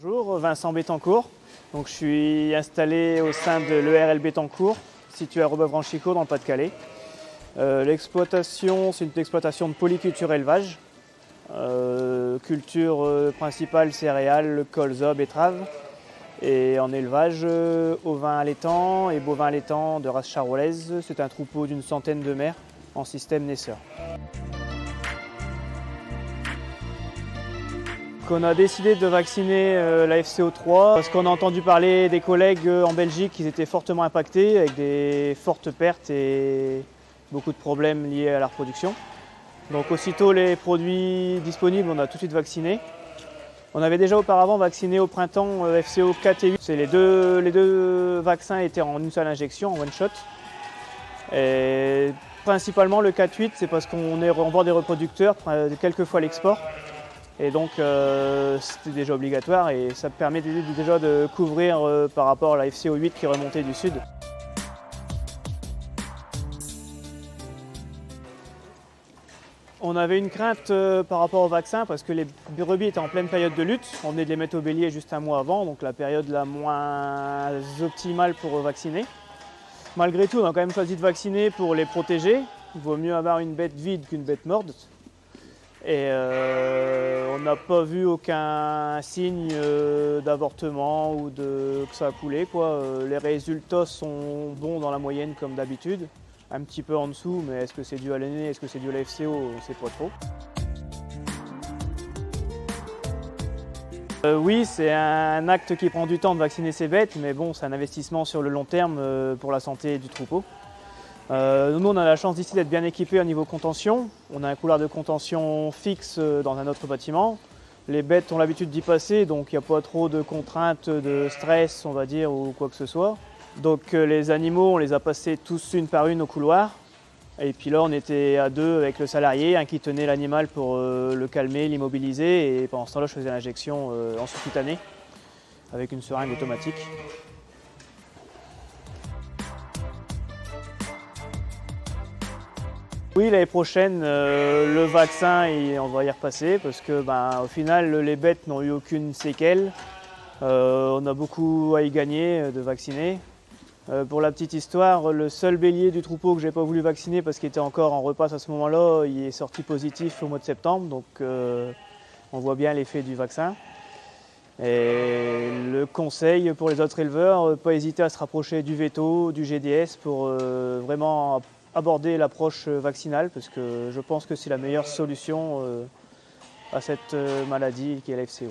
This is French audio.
Bonjour, Vincent Bettencourt. Donc, je suis installé au sein de l'ERL Bettencourt, situé à Robeuf-Ranchicourt dans le Pas-de-Calais. L'exploitation, c'est une exploitation de polyculture élevage. Culture principale céréales, colza, betterave. Et en élevage, ovins allaitants et bovins allaitants de race charolaise. C'est un troupeau d'une centaine de mères en système naisseur. On a décidé de vacciner la FCO3 parce qu'on a entendu parler des collègues en Belgique qui étaient fortement impactés avec des fortes pertes et beaucoup de problèmes liés à la reproduction. Donc aussitôt les produits disponibles, on a tout de suite vacciné. On avait déjà auparavant vacciné au printemps FCO 4 et 8. Les deux vaccins étaient en une seule injection, en one shot. Et principalement le 4-8, c'est parce qu'on vend des reproducteurs, quelquefois l'export. Et donc c'était déjà obligatoire et ça permet déjà de couvrir par rapport à la FCO 8 qui remontait du sud. On avait une crainte par rapport au vaccin parce que les brebis étaient en pleine période de lutte. On venait de les mettre au bélier juste un mois avant, donc la période la moins optimale pour vacciner. Malgré tout, on a quand même choisi de vacciner pour les protéger. Il vaut mieux avoir une bête vide qu'une bête morte. Et on n'a pas vu aucun signe d'avortement ou que ça a coulé, quoi. Les résultats sont bons dans la moyenne comme d'habitude. Un petit peu en dessous, mais est-ce que c'est dû à l'année, est-ce que c'est dû à la FCO, on ne sait pas trop. Oui, c'est un acte qui prend du temps de vacciner ces bêtes, mais bon, c'est un investissement sur le long terme pour la santé du troupeau. Nous, on a la chance d'ici d'être bien équipés au niveau contention. On a un couloir de contention fixe dans un autre bâtiment. Les bêtes ont l'habitude d'y passer, donc il n'y a pas trop de contraintes, de stress, on va dire, ou quoi que ce soit. Donc les animaux, on les a passés tous une par une au couloir. Et puis là, on était à deux avec le salarié, un qui tenait l'animal pour le calmer, l'immobiliser. Et pendant ce temps-là, je faisais l'injection en sous-cutané avec une seringue automatique. Oui, l'année prochaine, le vaccin, on va y repasser parce que, au final, les bêtes n'ont eu aucune séquelle. On a beaucoup à y gagner de vacciner. Pour la petite histoire, le seul bélier du troupeau que j'ai pas voulu vacciner parce qu'il était encore en repasse à ce moment-là, il est sorti positif au mois de septembre, donc on voit bien l'effet du vaccin. Et le conseil pour les autres éleveurs, pas hésiter à se rapprocher du veto, du GDS pour vraiment aborder l'approche vaccinale parce que je pense que c'est la meilleure solution à cette maladie qui est la FCO.